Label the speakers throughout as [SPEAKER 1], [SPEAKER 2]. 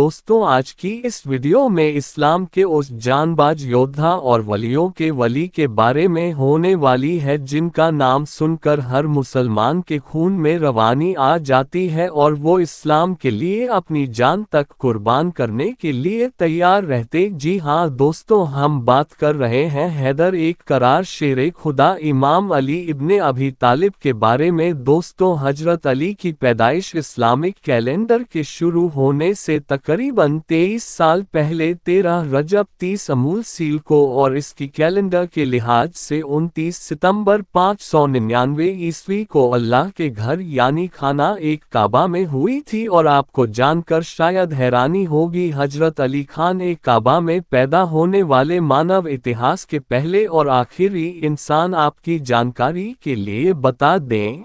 [SPEAKER 1] दोस्तों, आज की इस वीडियो में इस्लाम के उस जानबाज योद्धा और वलियों के वली के बारे में होने वाली है जिनका नाम सुनकर हर मुसलमान के खून में रवानी आ जाती है और वो इस्लाम के लिए अपनी जान तक कुर्बान करने के लिए तैयार रहते। जी हाँ दोस्तों, हम बात कर रहे हैं हैदर एक करार शेर खुदा इमाम अली इब्ने अबी तालिब के बारे में। दोस्तों, हजरत अली की पैदाइश इस्लामिक कैलेंडर के शुरू होने से तकरीबन 23 साल पहले 13 रजब 30 अमूल सील को और इसकी कैलेंडर के लिहाज से 29 सितंबर 599 ईस्वी को अल्लाह के घर यानी खाना एक काबा में हुई थी। और आपको जानकर शायद हैरानी होगी, हजरत अली खान एक काबा में पैदा होने वाले मानव इतिहास के पहले और आखिरी इंसान। आपकी जानकारी के लिए बता दें,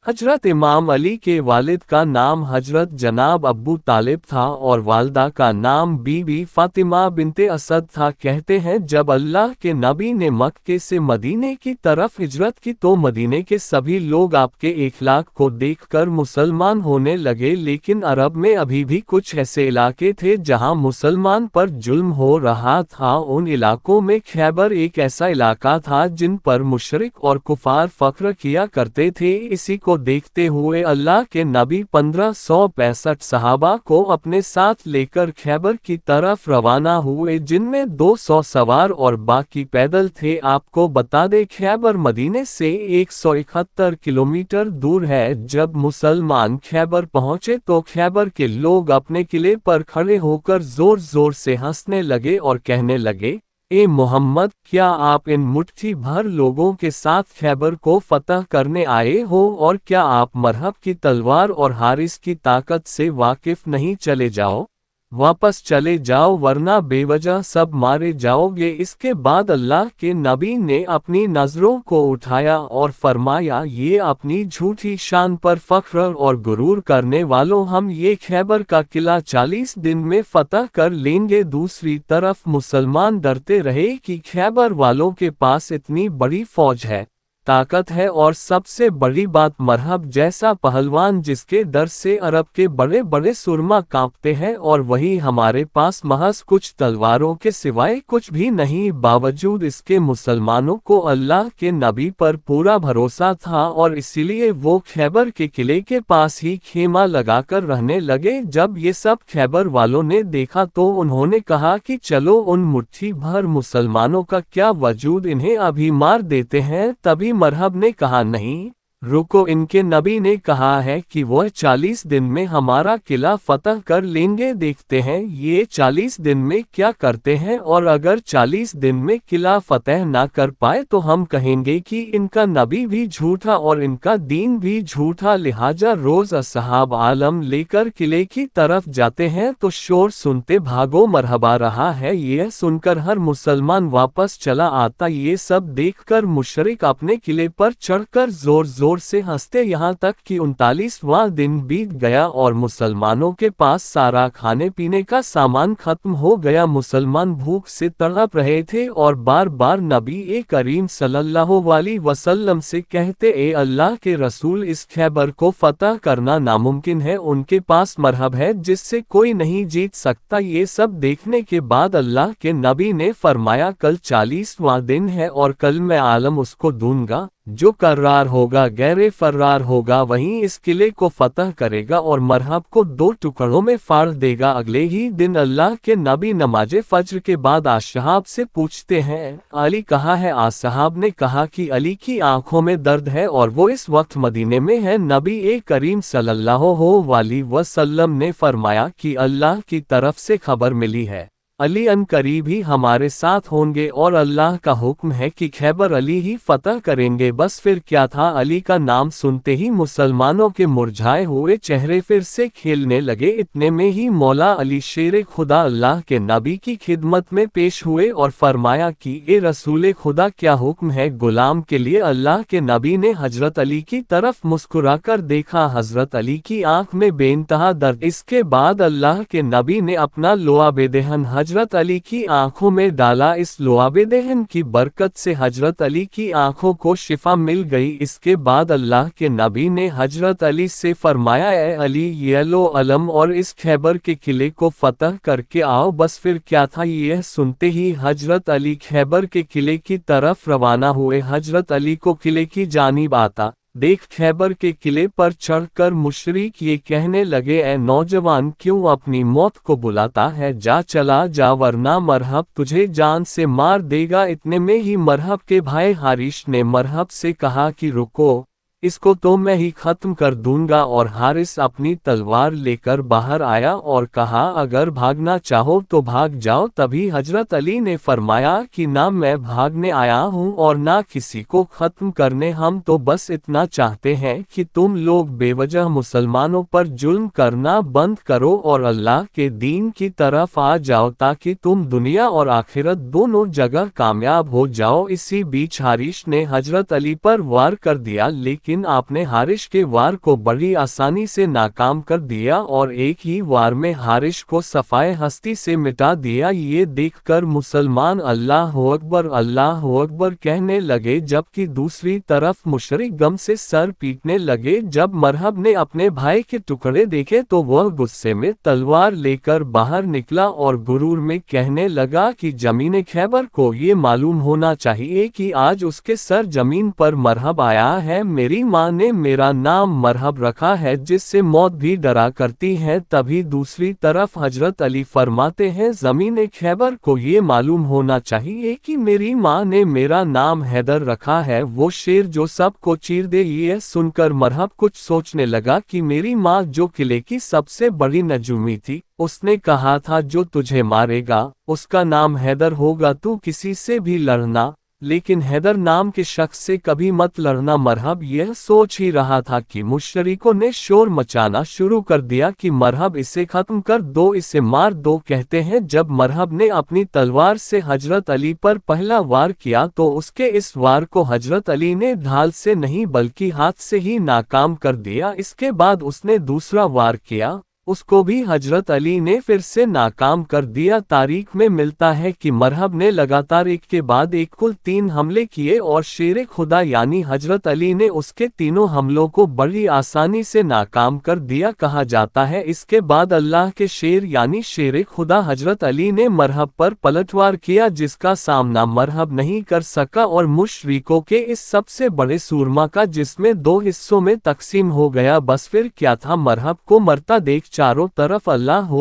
[SPEAKER 1] हजरत इमाम अली के वालिद का नाम हजरत जनाब अब्बू तालिब था और वालदा का नाम बीबी फातिमा बिनते असद था। कहते हैं जब अल्लाह के नबी ने मक्के से मदीने की तरफ हिजरत की तो मदीने के सभी लोग आपके इखलाक को देखकर मुसलमान होने लगे, लेकिन अरब में अभी भी कुछ ऐसे इलाके थे जहां मुसलमान पर जुल्म हो रहा था। उन इलाकों में खैबर एक ऐसा इलाका था जिन पर मुशरिक और कुफार फख्र किया करते थे। इसी को देखते हुए अल्लाह के नबी 1565 सहाबा को अपने साथ लेकर खैबर की तरफ रवाना हुए, जिनमें 200 सवार और बाकी पैदल थे। आपको बता दें, खैबर मदीने से 171 किलोमीटर दूर है। जब मुसलमान खैबर पहुंचे तो खैबर के लोग अपने किले पर खड़े होकर जोर जोर से हंसने लगे और कहने लगे, ए मोहम्मद, क्या आप इन मुट्ठी भर लोगों के साथ खैबर को फतह करने आए हो और क्या आप मरहब की तलवार और हारिस की ताकत से वाकिफ नहीं? चले जाओ, वापस चले जाओ, वरना बेवजह सब मारे जाओगे। इसके बाद अल्लाह के नबी ने अपनी नजरों को उठाया और फरमाया, ये अपनी झूठी शान पर फख्र और गुरूर करने वालों, हम ये खैबर का किला 40 दिन में फतह कर लेंगे। दूसरी तरफ मुसलमान डरते रहे कि खैबर वालों के पास इतनी बड़ी फौज है, ताकत है और सबसे बड़ी बात मरहब जैसा पहलवान जिसके डर से अरब के बड़े बड़े सुरमा कांपते हैं, और वही हमारे पास महज कुछ तलवारों के सिवाय कुछ भी नहीं। बावजूद इसके मुसलमानों को अल्लाह के नबी पर पूरा भरोसा था और इसीलिए वो खैबर के किले के पास ही खेमा लगाकर रहने लगे। जब ये सब खैबर वालों ने देखा तो उन्होंने कहा कि चलो उन मुट्ठी भर मुसलमानों का क्या वजूद, इन्हें अभी मार देते हैं। तभी मरहब ने कहा, नहीं रुको, इनके नबी ने कहा है कि वह 40 दिन में हमारा किला फतह कर लेंगे, देखते हैं ये 40 दिन में क्या करते हैं, और अगर 40 दिन में किला फतह ना कर पाए तो हम कहेंगे कि इनका नबी भी झूठा और इनका दीन भी झूठा। लिहाजा रोज असहाब आलम लेकर किले की तरफ जाते हैं तो शोर सुनते भागो, मरहबा रहा है। यह सुनकर हर मुसलमान वापस चला आता। ये सब देखकर मुशरिक अपने किले पर चढ़कर जोर जोर से हंसते, यहाँ तक कि 39वां दिन बीत गया और मुसलमानों के पास सारा खाने पीने का सामान खत्म हो गया। मुसलमान भूख से तड़प रहे थे और बार बार नबी करीम सल्लल्लाहु अलैहि वसल्लम से कहते, ए अल्लाह के रसूल, इस खैबर को फतह करना नामुमकिन है, उनके पास मरहब है जिससे कोई नहीं जीत सकता। ये सब देखने के बाद अल्लाह के नबी ने फरमाया, कल 40वां दिन है और कल मैं आलम उसको दूंगा जो कर्रार होगा, गैर फर्रार होगा, वहीं इस किले को फतह करेगा और मरहब को 2 टुकड़ों में फाड़ देगा। अगले ही दिन अल्लाह के नबी नमाज फज्र के बाद असहाब से पूछते हैं, अली कहाँ है? असहाब ने कहा कि अली की आंखों में दर्द है और वो इस वक्त मदीने में है। नबी करीम सल्लल्लाहु अलैहि वसल्लम ने फरमाया कि अल्लाह की तरफ से खबर मिली है, अली अनकरीब ही हमारे साथ होंगे और अल्लाह का हुक्म है कि खैबर अली ही फतह करेंगे। बस फिर क्या था, अली का नाम सुनते ही मुसलमानों के मुरझाए हुए चेहरे फिर से खेलने लगे। इतने में ही मौला अली शेर खुदा अल्लाह के नबी की खिदमत में पेश हुए और फरमाया कि ए रसूल खुदा, क्या हुक्म है गुलाम के लिए? अल्लाह के नबी ने हजरत अली की तरफ मुस्कुराकर देखा। हजरत अली की आंख में बेइंतहा दर्द। इसके बाद अल्लाह के नबी ने अपना लोआ बेदहन हजरत अली की आंखों में डाला। इस लुआब दहन की बरकत से हजरत अली की आंखों को शिफा मिल गई। इसके बाद अल्लाह के नबी ने हजरत अली से फरमाया, ए अली, ये लो अलम और इस खैबर के किले को फतह करके आओ। बस फिर क्या था, यह सुनते ही हजरत अली खैबर के किले की तरफ रवाना हुए। हजरत अली को किले की जानिब आता देख खैबर के किले पर चढ़कर मुशरिक ये कहने लगे, ए नौजवान, क्यों अपनी मौत को बुलाता है? जा, चला जा, वरना मरहब तुझे जान से मार देगा। इतने में ही मरहब के भाई हारिश ने मरहब से कहा कि रुको, इसको तो मैं ही खत्म कर दूंगा। और हारिस अपनी तलवार लेकर बाहर आया और कहा, अगर भागना चाहो तो भाग जाओ। तभी हजरत अली ने फरमाया कि ना मैं भागने आया हूँ और ना किसी को खत्म करने, हम तो बस इतना चाहते हैं कि तुम लोग बेवजह मुसलमानों पर जुल्म करना बंद करो और अल्लाह के दीन की तरफ आ जाओ, ताकि तुम दुनिया और आखिरत दोनों जगह कामयाब हो जाओ। इसी बीच हारिश ने हजरत अली पर वार कर दिया, लेकिन आपने हारिश के वार को बड़ी आसानी से नाकाम कर दिया और एक ही वार में हारिश को सफाए हस्ती से मिटा दिया। ये देखकर मुसलमान अल्लाह अकबर कहने लगे, जबकि दूसरी तरफ मुशरिक गम से सर पीटने लगे। जब मरहब ने अपने भाई के टुकड़े देखे तो वह गुस्से में तलवार लेकर बाहर निकला और गुरूर में कहने लगा कि जमीन खैबर को ये मालूम होना चाहिए कि आज उसके सर जमीन पर मरहब आया है। मेरी माँ ने मेरा नाम मरहब रखा है, जिससे मौत भी डरा करती है। तभी दूसरी तरफ हजरत अली फरमाते हैं, जमीन खैबर को ये मालूम होना चाहिए कि मेरी माँ ने मेरा नाम हैदर रखा है, वो शेर जो सबको चीर दे। ये सुनकर मरहब कुछ सोचने लगा कि मेरी माँ जो किले की सबसे बड़ी नजूमी थी, उसने कहा था जो तुझे मारेगा उसका नाम हैदर होगा, तू किसी से भी लड़ना लेकिन हैदर नाम के शख्स से कभी मत लड़ना। मरहब यह सोच ही रहा था कि मुशरिकों ने शोर मचाना शुरू कर दिया कि मरहब इसे खत्म कर दो, इसे मार दो। कहते हैं जब मरहब ने अपनी तलवार से हजरत अली पर पहला वार किया तो उसके इस वार को हजरत अली ने ढाल से नहीं बल्कि हाथ से ही नाकाम कर दिया। इसके बाद उसने दूसरा वार किया, उसको भी हजरत अली ने फिर से नाकाम कर दिया। तारीख में मिलता है कि मरहब ने लगातार एक के बाद एक कुल 3 हमले किए और शेर खुदा यानी हजरत अली ने उसके तीनों हमलों को बड़ी आसानी से नाकाम कर दिया। कहा जाता है इसके बाद अल्लाह के शेर यानी शेर खुदा हजरत अली ने मरहब पर पलटवार किया, जिसका सामना मरहब नहीं कर सका और मुशरिकों के इस सबसे बड़े सूरमा का जिसमें 2 हिस्सों में तकसीम हो गया। बस फिर क्या था, मरहब को मरता देख चारों तरफ अल्लाह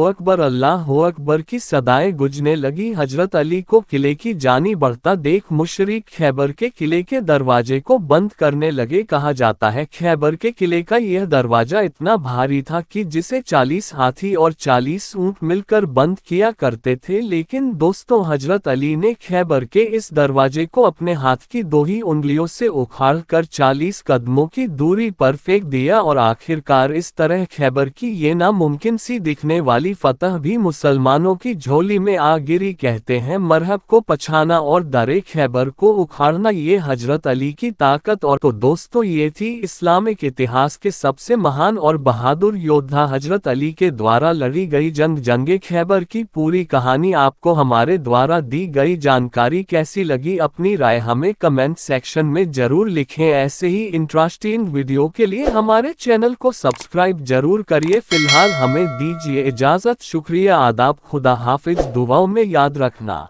[SPEAKER 1] अकबर की सदाएं गुजने लगी। हजरत अली को किले की जानी बढ़ता देख मुशरिक खैबर के किले के दरवाजे को बंद करने लगे। कहा जाता है खैबर के किले का यह दरवाजा इतना भारी था कि जिसे 40 हाथी और 40 ऊंट मिलकर बंद किया करते थे, लेकिन दोस्तों हजरत अली ने खैबर के इस दरवाजे को अपने हाथ की 2 ही उंगलियों से उखाड़ कर 40 कदमों की दूरी पर फेंक दिया और आखिरकार इस तरह खैबर की ये नामुमकिन सी दिखने वाली फतह भी मुसलमानों की झोली में आ गिरी। कहते हैं मरहब को पछाना और दरे खैबर को उखाड़ना ये हजरत अली की ताकत। और तो दोस्तों ये थी इस्लामिक इतिहास के सबसे महान और बहादुर योद्धा हजरत अली के द्वारा लड़ी गई जंगे खैबर की पूरी कहानी। आपको हमारे द्वारा दी गई जानकारी कैसी लगी, अपनी राय हमें कमेंट सेक्शन में जरूर लिखें। ऐसे ही इंटरेस्टिंग वीडियो के लिए हमारे चैनल को सब्सक्राइब जरूर करिए। फिलहाल हमें दीजिए इजाजत, शुक्रिया, आदाब, खुदा हाफिज, दुआओं में याद रखना।